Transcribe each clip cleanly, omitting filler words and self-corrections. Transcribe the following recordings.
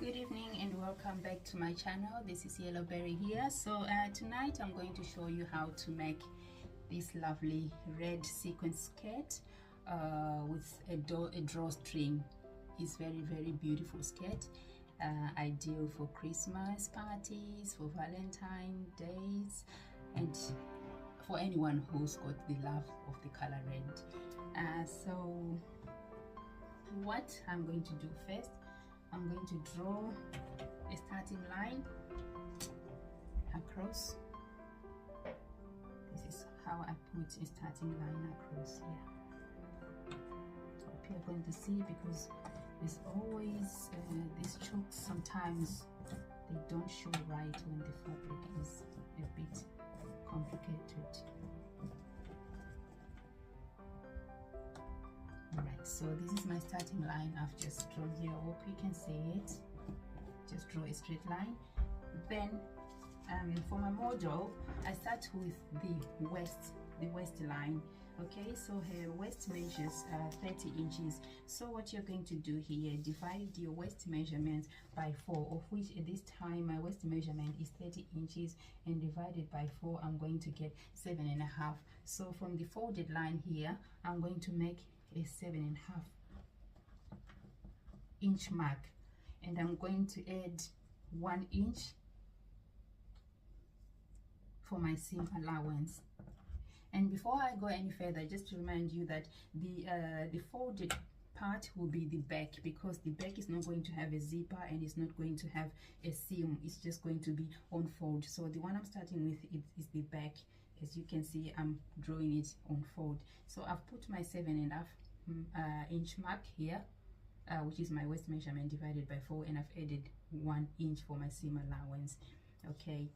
Good evening and welcome back to my channel. This is Yellowberry here. So tonight I'm going to show you how to make this lovely red sequin skirt with a drawstring. It's very beautiful skirt, ideal for Christmas parties, for Valentine days, and for anyone who's got the love of the color red. So what I'm going to do first, I'm going to draw a starting line across. This is how I put a starting line across here. Hope you're going to see, because there's always these chokes, sometimes they don't show right when the fabric is a bit complicated. Alright, so this is my starting line I've just drawn here. I hope you can see it. Just draw a straight line. Then for my model, I start with the waist line. Okay, so her waist measures 30 inches. So what you're going to do here, divide your waist measurement by 4, of which at this time my waist measurement is 30 inches, and divided by 4 I'm going to get 7.5. So from the folded line here, I'm going to make a 7.5 inch mark, and I'm going to add 1 inch for my seam allowance. And before I go any further, just to remind you that the folded part will be the back, because the back is not going to have a zipper and it's not going to have a seam. It's just going to be on fold. So the one I'm starting with is the back. As you can see, I'm drawing it on fold. So I've put my 7.5 inch mark here, which is my waist measurement divided by 4, and I've added 1 inch for my seam allowance. Okay,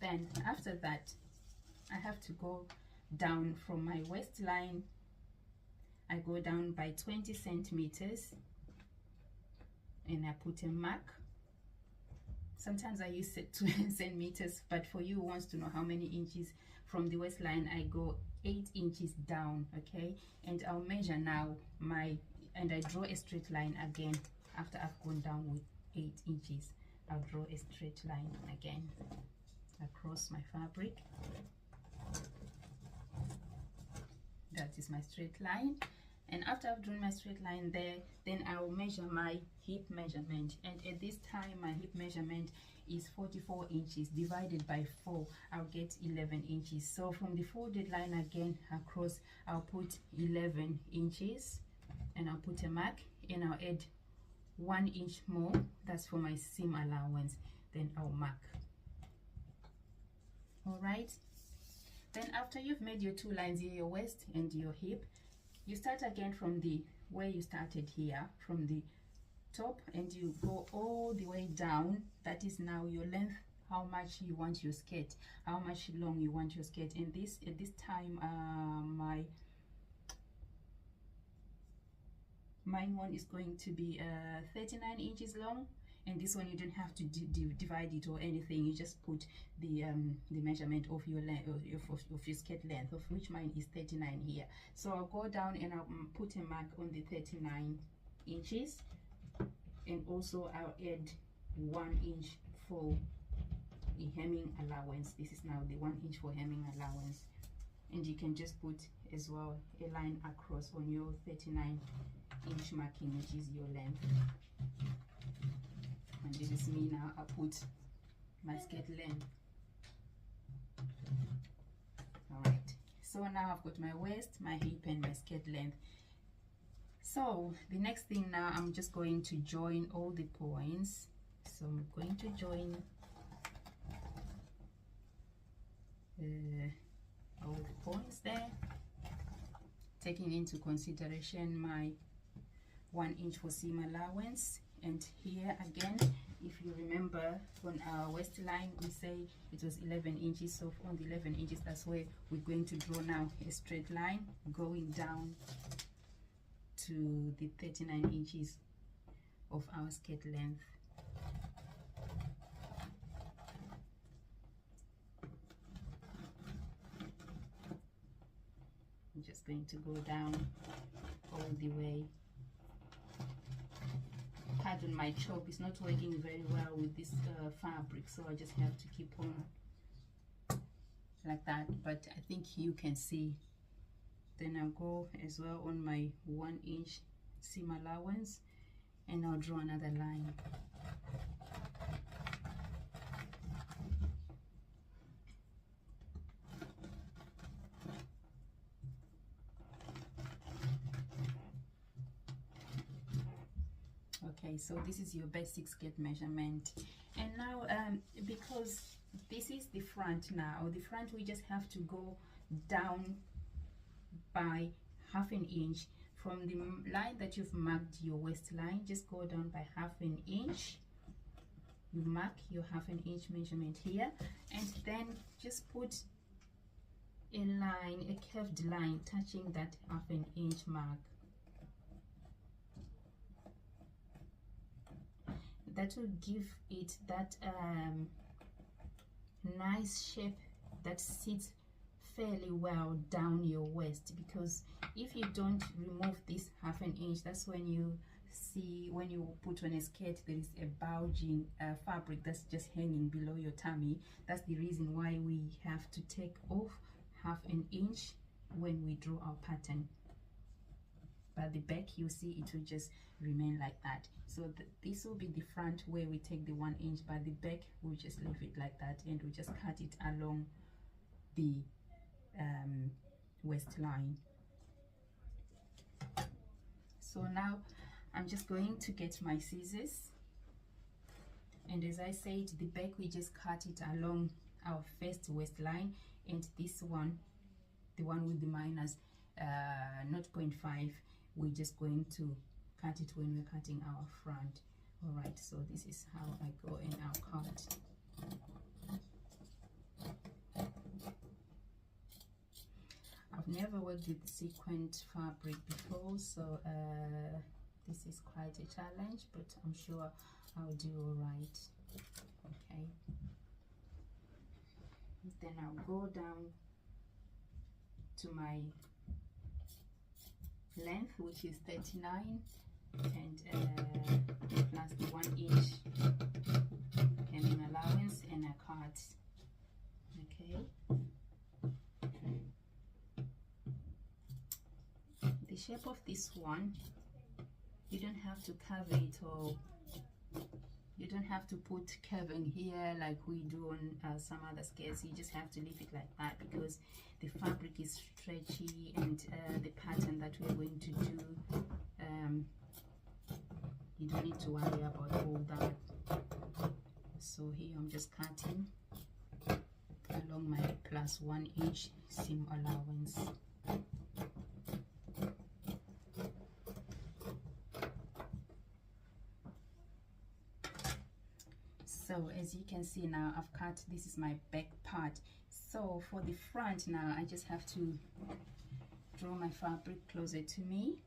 then after that I have to go down from my waistline. I go down by 20 centimeters and I put a mark. Sometimes I use 2 centimeters, but for you who wants to know how many inches from the waistline, I go 8 inches down. Okay, and I'll measure now and I draw a straight line again. After I've gone down with 8 inches, I'll draw a straight line again across my fabric. That is my straight line. And after I've drawn my straight line there, then I will measure my hip measurement, and at this time my hip measurement is 44 inches. Divided by 4, I'll get 11 inches. So from the folded line again across, I'll put 11 inches and I'll put a mark, and I'll add 1 inch more. That's for my seam allowance. Then I'll mark. All right, then after you've made your 2 lines here, your waist and your hip, you start again from the where you started here, from the top, and you go all the way down. That is now your length, how much you want your skirt, how much long you want your skirt. And this at this time mine one is going to be 39 inches long, and this one you don't have to divide it or anything. You just put the measurement of your length, of your skirt length, of which mine is 39 here. So I'll go down and I'll put a mark on the 39 inches, and also I'll add 1 inch for the hemming allowance. This is now the 1 inch for hemming allowance, and you can just put as well a line across on your 39 inch marking, which is your length. And this is me now. I put my skirt length. All right, so now I've got my waist, my hip, and my skirt length. So the next thing now, I'm just going to join all the points. So I'm going to join all the points there, taking into consideration my 1 inch for seam allowance. And here again, if you remember, on our waistline we say it was 11 inches. So on the 11 inches, that's where we're going to draw now a straight line going down to the 39 inches of our skirt length. just going to go down all the way. Pardon my chop, it's not working very well with this fabric, so I just have to keep on like that, but I think you can see. Then I'll go as well on my 1 inch seam allowance, and I'll draw another line. Okay, so this is your basic skirt measurement. And now because this is the front, now the front, we just have to go down by ½ inch from the line that you've marked your waistline. Just go down by ½ inch. You mark your ½ inch measurement here, and then just put a line, a curved line touching that ½ inch mark. That will give it that nice shape that sits fairly well down your waist, because if you don't remove this ½ inch, that's when you see, when you put on a skirt, there is a bulging fabric that's just hanging below your tummy. That's the reason why we have to take off ½ inch when we draw our pattern. But the back, you see, it will just remain like that. So this will be the front where we take the 1 inch, but the back we'll just leave it like that, and we'll just cut it along the waistline. So now I'm just going to get my scissors, and as I said, the back we just cut it along our first waistline, and this one, the one with the minus 0.5, we're just going to cut it when we're cutting our front. All right, so this is how I go and I'll cut. I've never worked with sequined fabric before, so this is quite a challenge, but I'm sure I'll do all right. Okay, then I'll go down to my length, which is 39, and plus the 1 inch hemming allowance, and I cut. Okay, the shape of this one, you don't have to curve it, or you don't have to put curving here like we do on some other skirts. You just have to leave it like that, because the fabric is stretchy, and the pattern that we're going to do, you don't need to worry about all that. So here I'm just cutting along my plus 1 inch seam allowance. So as you can see now, I've cut, this is my back part. So for the front now, I just have to draw my fabric closer to me,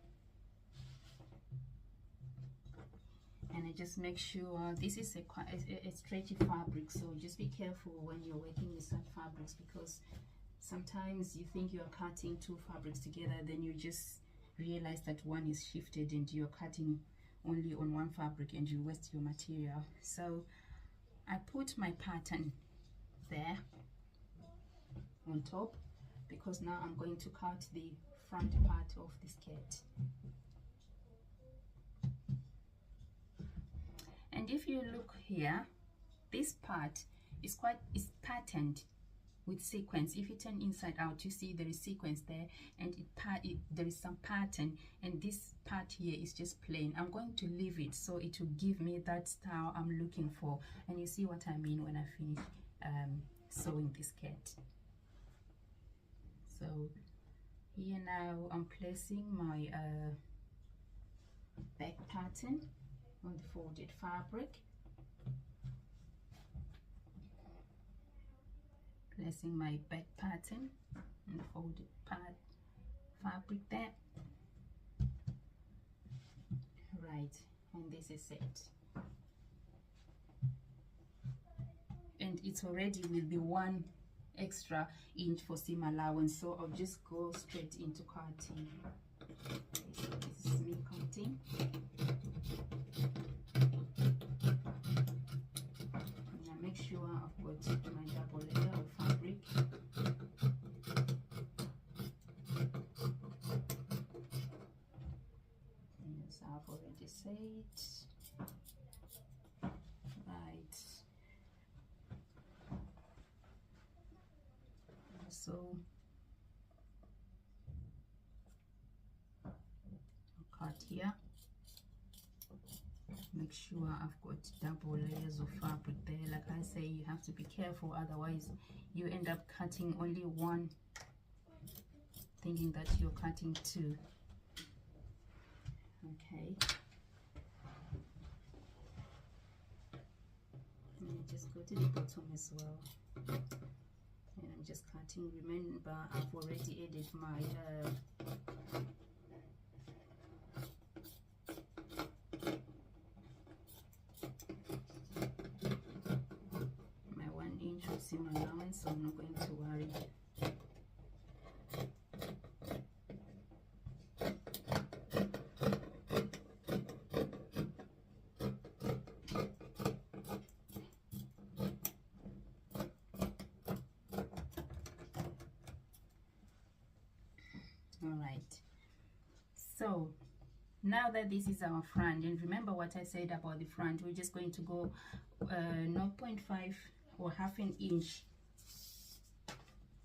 and I just make sure this is a stretchy fabric, so just be careful when you're working with such fabrics, because sometimes you think you're cutting two fabrics together, then you just realize that one is shifted and you're cutting only on one fabric and you waste your material. So I put my pattern there on top, because now I'm going to cut the front part of the skirt. And if you look here, this part is patterned with sequence. If you turn inside out, you see there is sequence there, and there is some pattern, and this part here is just plain. I'm going to leave it so it will give me that style I'm looking for, and you see what I mean when I finish sewing the skirt. So here now I'm placing my back pattern on the folded fabric, placing my back pattern on the folded fabric there. Right, and this is it, and it's already with the one extra inch for seam allowance. So I'll just go straight into cutting. Okay, so this is me cutting. Now make sure I've got my double layer of fabric. As I've already said, right. So I'll cut here. Make sure I've got double layers of fabric there. Like I say, you have to be careful, otherwise you end up cutting only one, thinking that you're cutting two. Okay, let me just go to the bottom as well, and I'm just cutting. Remember, I've already added my my 1 inch of seam allowance, so I'm not going to worry. Alright, so now that this is our front, and remember what I said about the front, we're just going to go 0.5 or half an inch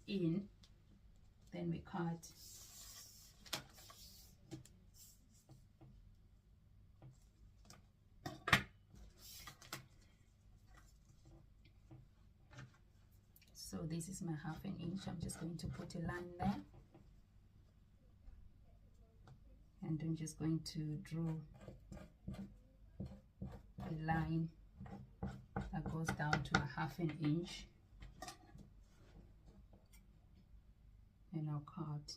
in, then we cut. So this is my half an inch. I'm just going to put a line there, and I'm just going to draw a line that goes down to a half an inch, and I'll cut.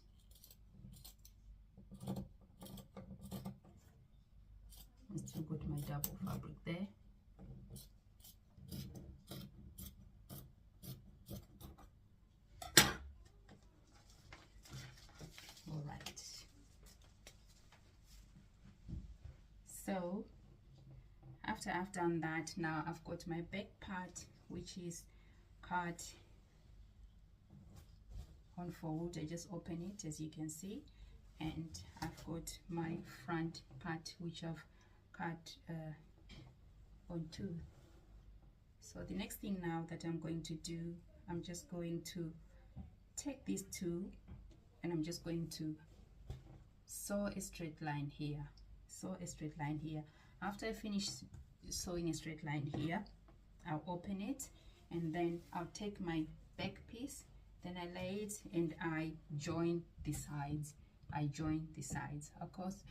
I still got my double fabric there. All right. So after I've done that, now I've got my back part, which is cut on fold. I just open it, as you can see, and I've got my front part, which I've cut on two. So the next thing now that I'm going to do, I'm just going to take these two, and I'm just going to sew a straight line here. Sew a straight line here. After I finish sewing a straight line here, I'll open it, and then I'll take my back piece, then I lay it, and I join the sides. I join the sides. Of course,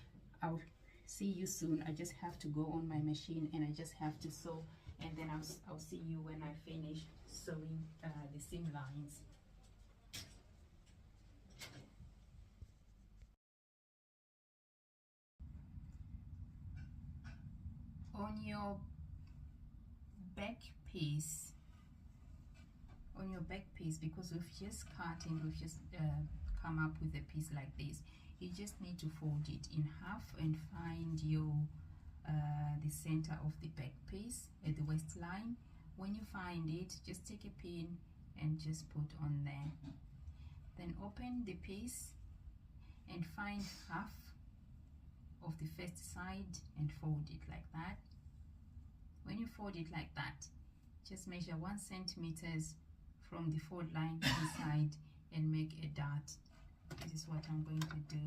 I'll see you soon. I just have to go on my machine, and I just have to sew, and then I'll see you when I finish sewing the seam lines. On your back piece, because we've just cut and we've just come up with a piece like this, you just need to fold it in half and find your the center of the back piece at the waistline. When you find it, just take a pin and just put on there. Then open the piece and find half of the first side and fold it like that. When you fold it like that, just measure 1 centimeter from the fold line inside and make a dot. This is what I'm going to do.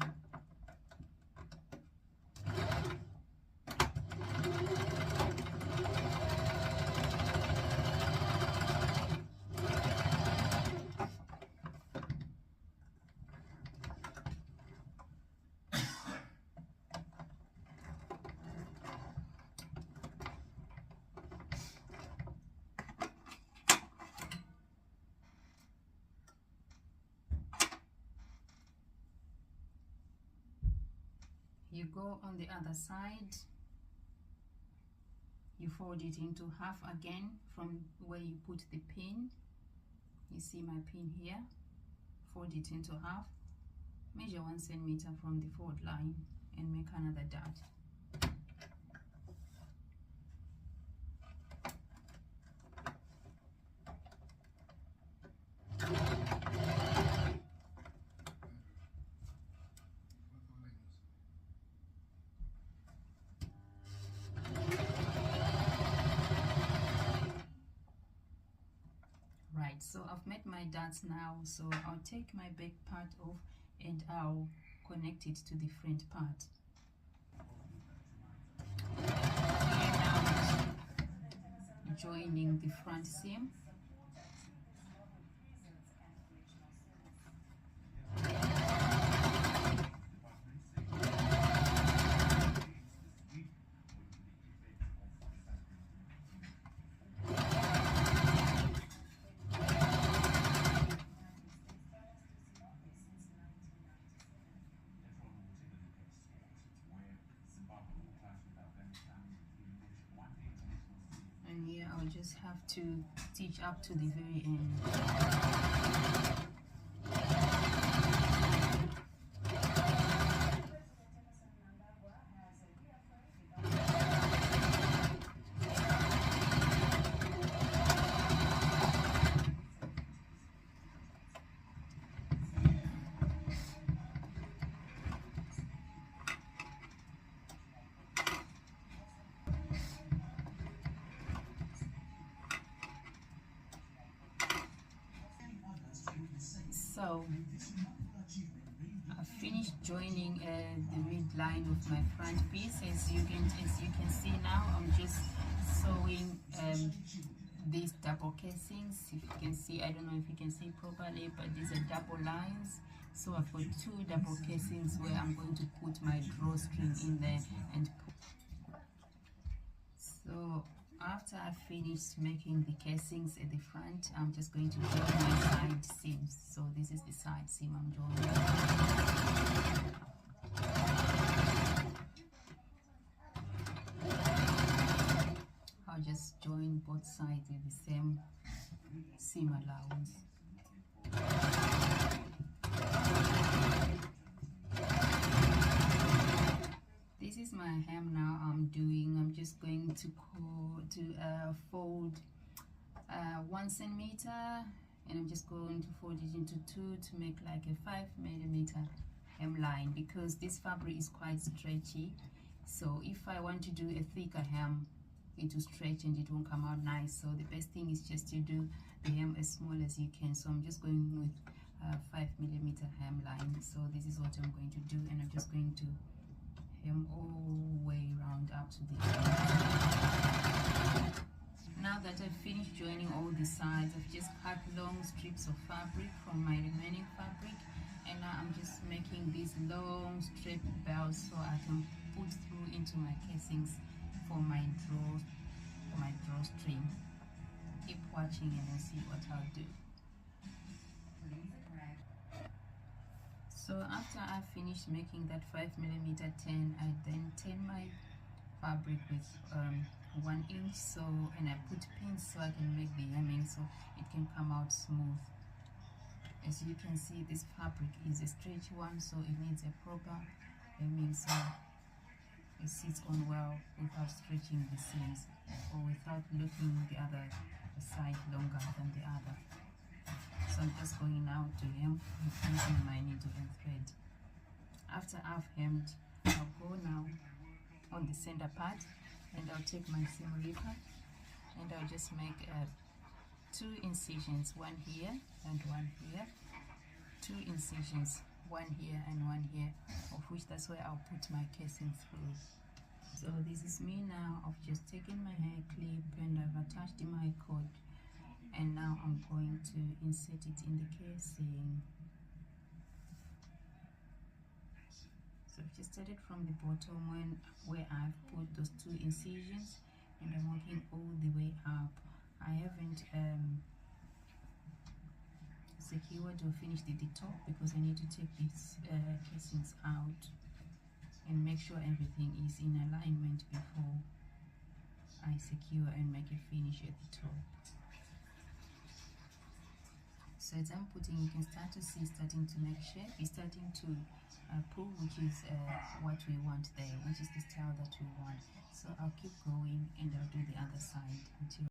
You go on the other side, you fold it into half again from where you put the pin, You see my pin here, fold it into half, measure 1 centimeter from the fold line and make another dot. Right, so I've made my dots now, so I'll take my back part off and I'll connect it to the front part. Now joining the front seam. And here I'll just have to stitch up to the very end. So I've finished joining the midline of my front piece. As you can see now, I'm just sewing these double casings. If you can see, I don't know if you can see properly, but these are double lines. So I've got 2 double casings where I'm going to put my drawstring in there and put. So after I finished making the casings at the front, I'm just going to join my side seams. So this is the side seam I'm joining. I'll just join both sides with the same seam allowance. This is my hem now. I'm just going to fold 1 centimeter, and I'm just going to fold it into 2 to make like a 5mm hemline, because this fabric is quite stretchy. So if I want to do a thicker hem, it will stretch and it won't come out nice. So the best thing is just to do the hem as small as you can. So I'm just going with 5mm hemline. So this is what I'm going to do, and I'm just going to hem all the way round up to the end. Now that I've finished joining all the sides, I've just cut long strips of fabric from my remaining fabric, and now I'm just making these long straight belts so I can put through into my casings for my drawstring. Keep watching and I'll see what I'll do. So after I finished making that 5mm turn, I then turn my fabric with 1 inch, so, and I put pins so I can make the hemming so it can come out smooth. As you can see, this fabric is a stretchy one, so it needs a proper hemming so it sits on well without stretching the seams or without looking the other side longer than the other. So I'm just going now to hem using my needle and thread. After I've hemmed, I'll go now on the center part, and I'll take my seam ripper and I'll just make 2 incisions, 1 here and 1 here, 2 incisions, 1 here and 1 here, of which that's where I'll put my casing through. So this is me now. I've just taken my hair clip and I've attached my cord, and now I'm going to insert it in the casing. So I've just started from the bottom where I've put those 2 incisions, and I'm working all the way up. I haven't secured or finished the top because I need to take these casings out and make sure everything is in alignment before I secure and make a finish at the top. So as I'm putting, you can start to see starting to make shape. It's starting to pull, which is what we want there, which is the style that we want. So I'll keep going and I'll do the other side until